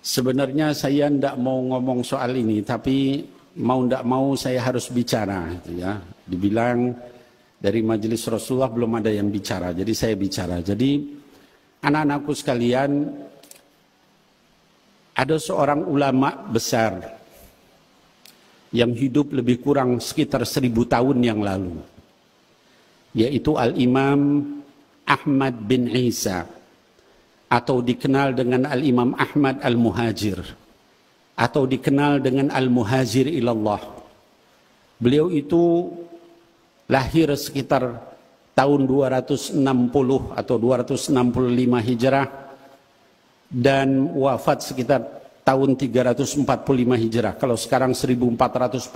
Sebenarnya saya tidak mau ngomong soal ini, tapi mau tidak mau saya harus bicara. Gitu ya. Dibilang dari majelis Rasulullah belum ada yang bicara, jadi saya bicara. Jadi anak-anakku sekalian, ada seorang ulama besar yang hidup lebih kurang sekitar 1000 tahun yang lalu, yaitu Al-Imam Ahmad bin Isa, atau dikenal dengan Al-Imam Ahmad Al-Muhajir, atau dikenal dengan Al-Muhajir ilallah. Beliau itu lahir sekitar tahun 260 atau 265 Hijrah dan wafat sekitar tahun 345 Hijrah. Kalau sekarang 1445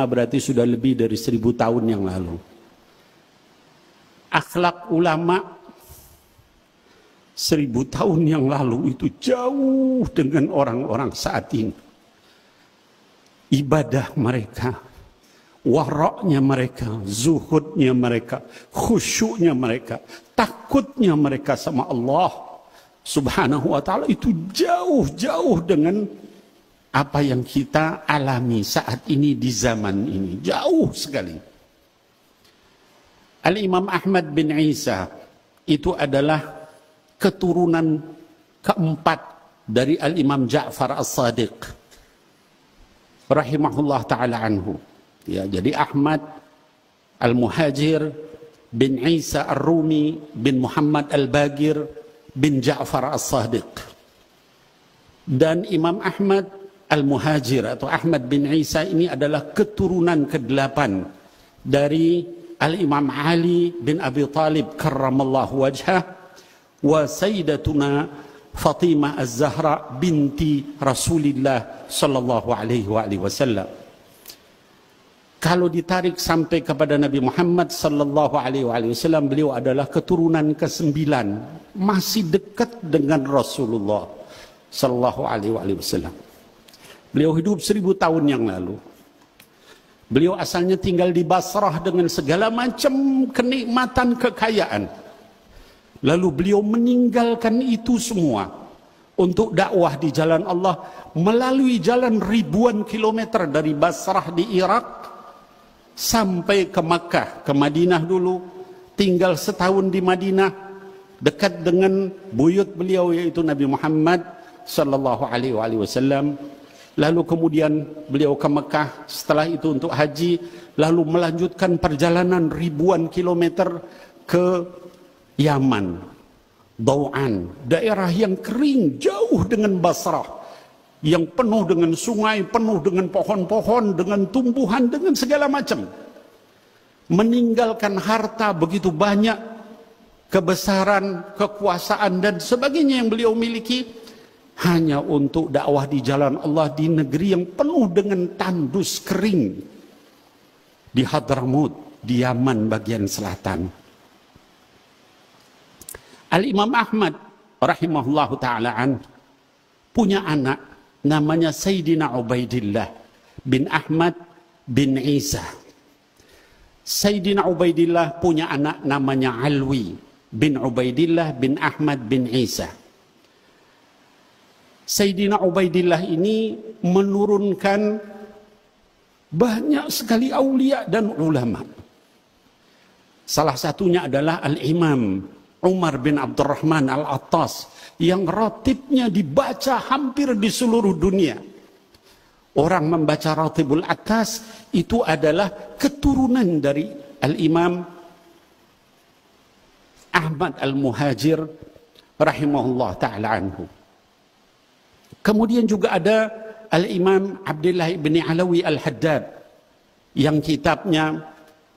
berarti sudah lebih dari 1000 tahun yang lalu. Akhlak ulama 1000 tahun yang lalu itu jauh dengan orang-orang saat ini. Ibadah mereka, waraknya mereka, zuhudnya mereka, khusyuknya mereka, takutnya mereka sama Allah Subhanahu wa ta'ala itu jauh-jauh dengan apa yang kita alami saat ini di zaman ini. Jauh sekali. Al-Imam Ahmad bin Isa itu adalah keturunan keempat dari Al-Imam Ja'far As-Sadiq rahimahullah ta'ala anhu. Ya, jadi Ahmad Al-Muhajir bin Isa Ar-Rumi bin Muhammad Al-Bagir bin Ja'far As-Sadiq. Dan Imam Ahmad Al-Muhajir atau Ahmad bin Isa ini adalah keturunan ke-8 dari Al-Imam Ali bin Abi Talib karramallahu wajhah wa Sayyidatuna Fatimah Az-Zahra binti Rasulillah sallallahu alaihi wasallam. Kalau ditarik sampai kepada Nabi Muhammad sallallahu alaihi wasallam, beliau adalah keturunan ke-9, masih dekat dengan Rasulullah sallallahu alaihi wasallam. Beliau hidup 1000 tahun yang lalu. Beliau asalnya tinggal di Basrah dengan segala macam kenikmatan kekayaan. Lalu beliau meninggalkan itu semua untuk dakwah di jalan Allah melalui jalan ribuan kilometer dari Basrah di Irak sampai ke Makkah, ke Madinah dulu, tinggal setahun di Madinah dekat dengan buyut beliau yaitu Nabi Muhammad sallallahu alaihi wasallam. Lalu kemudian beliau ke Mekah, setelah itu untuk haji, lalu melanjutkan perjalanan ribuan kilometer ke Yaman, Dau'an, daerah yang kering jauh dengan Basrah, yang penuh dengan sungai, penuh dengan pohon-pohon, dengan tumbuhan, dengan segala macam. Meninggalkan harta begitu banyak, kebesaran, kekuasaan dan sebagainya yang beliau miliki, hanya untuk dakwah di jalan Allah di negeri yang penuh dengan tandus kering, di Hadramut, di Yaman bagian selatan. Al-Imam Ahmad rahimahullahu ta'ala punya anak namanya Sayyidina Ubaidillah bin Ahmad bin Isa. Sayyidina Ubaidillah punya anak namanya Alwi bin Ubaidillah bin Ahmad bin Isa. Sayyidina Ubaidillah ini menurunkan banyak sekali aulia dan ulama. Salah satunya adalah Al-Imam Umar bin Abdurrahman Al-Attas yang ratibnya dibaca hampir di seluruh dunia. Orang membaca Ratibul Attas itu adalah keturunan dari Al-Imam Ahmad Al-Muhajir rahimahullah ta'ala anhu. Kemudian juga ada Al-Imam Abdullah bin Alawi Al-Haddad yang kitabnya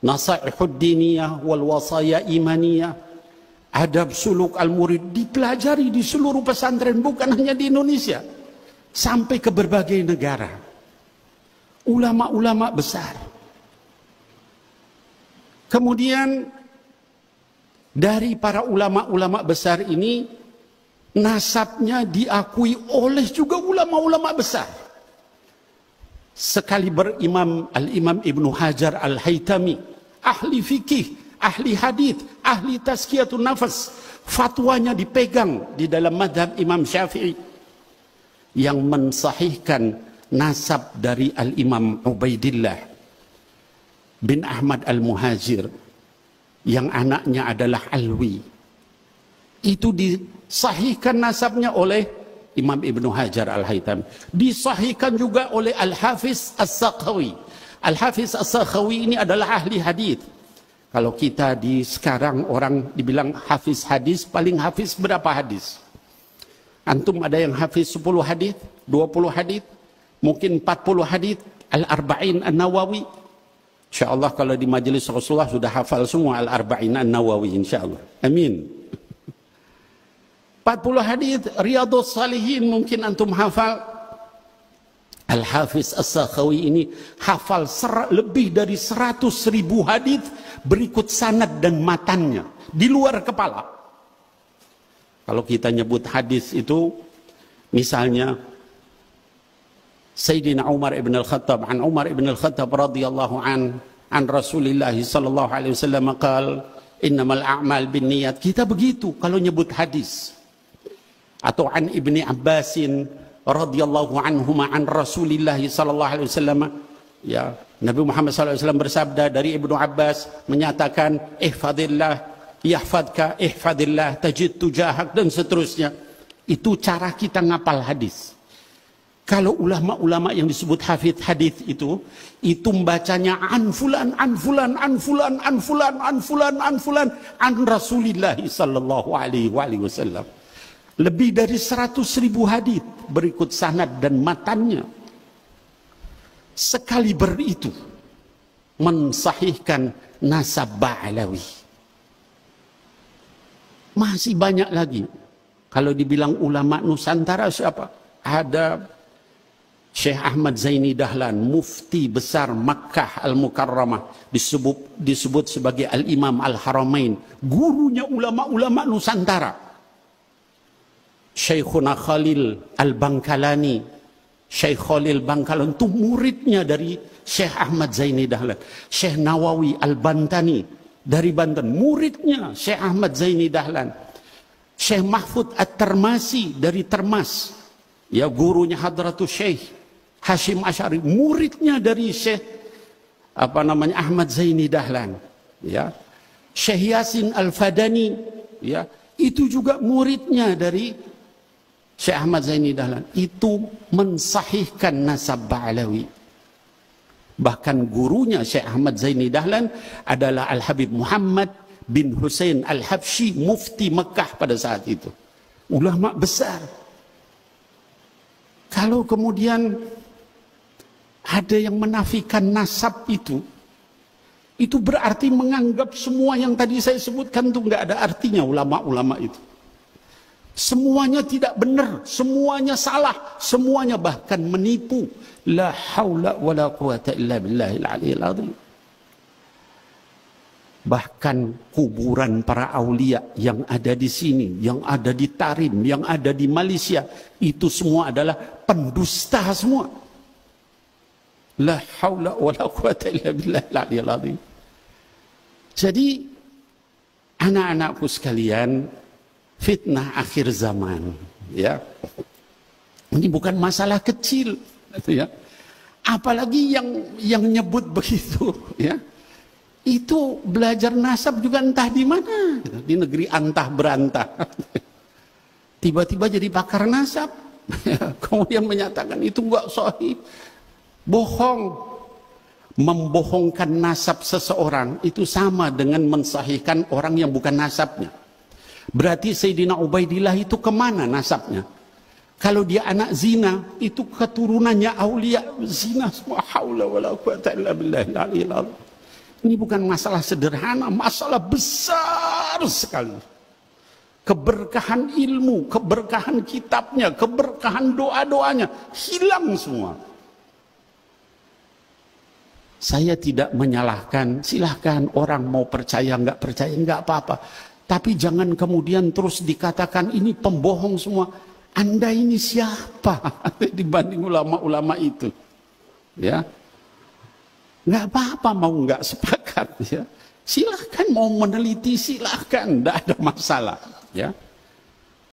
Nasaihud Diniyah wal Wasaya Imaniyah, Adab Suluk Al-Murid dipelajari di seluruh pesantren, bukan hanya di Indonesia, sampai ke berbagai negara. Ulama-ulama besar. Kemudian dari para ulama-ulama besar ini, nasabnya diakui oleh juga ulama-ulama besar. Sekali berimam Al-Imam Ibnu Hajar Al-Haytami, ahli fikih, ahli hadith, ahli tazkiyatun nafas, fatwanya dipegang di dalam madhab Imam Syafi'i. yang mensahihkan nasab dari Al-Imam Ubaidillah bin Ahmad Al-Muhajir yang anaknya adalah Alwi. Itu disahihkan nasabnya oleh Imam Ibnu Hajar Al-Haytami. Disahihkan juga oleh Al-Hafiz As-Sakhawi. Al-Hafiz As-Sakhawi ini adalah ahli hadis. Kalau kita di sekarang orang dibilang hafiz hadis, paling hafiz berapa hadis? Antum ada yang hafiz 10 hadis, 20 hadis, mungkin 40 hadis, Al-Arba'in An-Nawawi. InsyaAllah kalau di majelis Rasulullah sudah hafal semua Al-Arba'in An-Nawawi, insyaAllah. Amin. 40 hadis, Riyadhus Salihin mungkin antum hafal. Al-Hafiz As-Sakhawi ini hafal lebih dari 100.000 hadis berikut sanad dan matannya di luar kepala. Kalau kita nyebut hadis itu, misalnya Sayyidina Umar ibn al-Khattab, an Umar ibn al-Khattab radhiyallahu an Rasulillah sallallahu alaihi wasallam qala innamal a'mal binniyat. Kita begitu kalau nyebut hadis. Atau an Ibni Abbasin radhiyallahu anhuma an Rasulillah sallallahu alaihi wasallam, ya, Nabi Muhammad sallallahu alaihi wasallam bersabda dari Ibnu Abbas menyatakan ihfadillah yahfadka, ihfadillah tajid tujahak, dan seterusnya. Itu cara kita ngapal hadis. Kalau ulama-ulama yang disebut hafidz hadis itu membacanya an fulan an fulan an fulan an fulan an fulan an fulan an Rasulillah sallallahu alaihi wasallam. Lebih dari 100.000 hadis berikut sanad dan matannya. Sekali itu mensahihkan nasab Ba'alawi. Masih banyak lagi. Kalau dibilang ulama Nusantara siapa? Ada Syekh Ahmad Zaini Dahlan, mufti besar Makkah Al-Mukarramah, disebut sebagai Al-Imam Al-Haramain, gurunya ulama-ulama Nusantara. Syekhuna Khalil Al-Bangkalani, Syekh Khalil Bangkalan itu muridnya dari Syekh Ahmad Zaini Dahlan. Syekh Nawawi Al-Bantani dari Banten, muridnya Syekh Ahmad Zaini Dahlan. Syekh Mahfud At-Termasi dari Termas, ya, gurunya Hadratus Syekh Hashim Asy'ari, muridnya dari Syekh Ahmad Zaini Dahlan, ya. Syekh Yasin Al-Fadani, ya, itu juga muridnya dari Syekh Ahmad Zaini Dahlan. Itu mensahihkan nasab Ba'alawi. Bahkan gurunya Syekh Ahmad Zaini Dahlan adalah Al-Habib Muhammad bin Hussein Al-Habsyi, mufti Mekah pada saat itu. Ulama besar. Kalau kemudian ada yang menafikan nasab itu berarti menganggap semua yang tadi saya sebutkan itu nggak ada artinya. Ulama-ulama itu semuanya tidak benar, semuanya salah, semuanya bahkan menipu. La haula wala quwata illa billahil aliyil azim. Bahkan kuburan para aulia yang ada di sini, yang ada di Tarim, yang ada di Malaysia, itu semua adalah pendusta semua. La haula wala quwata illa billahil aliyil azim. Jadi anak-anakku sekalian, fitnah akhir zaman, ya, ini bukan masalah kecil, ya. Apalagi yang nyebut begitu, ya, itu belajar nasab juga entah di mana, di negeri antah berantah. Tiba-tiba jadi pakar nasab, kemudian menyatakan itu enggak sahih, bohong. Membohongkan nasab seseorang itu sama dengan mensahihkan orang yang bukan nasabnya. Berarti Sayyidina Ubaidillah itu kemana nasabnya? Kalau dia anak zina, itu keturunannya aulia zina semua. Haula wala quwata illa billahil aliyil azim. Ini bukan masalah sederhana, masalah besar sekali. Keberkahan ilmu, keberkahan kitabnya, keberkahan doa-doanya hilang semua. Saya tidak menyalahkan, silahkan orang mau percaya nggak percaya nggak apa-apa. Tapi jangan kemudian terus dikatakan ini pembohong semua. Anda ini siapa dibanding ulama-ulama itu? Ya, nggak apa-apa mau nggak sepakat. Ya, silahkan mau meneliti silahkan, nggak ada masalah. Ya.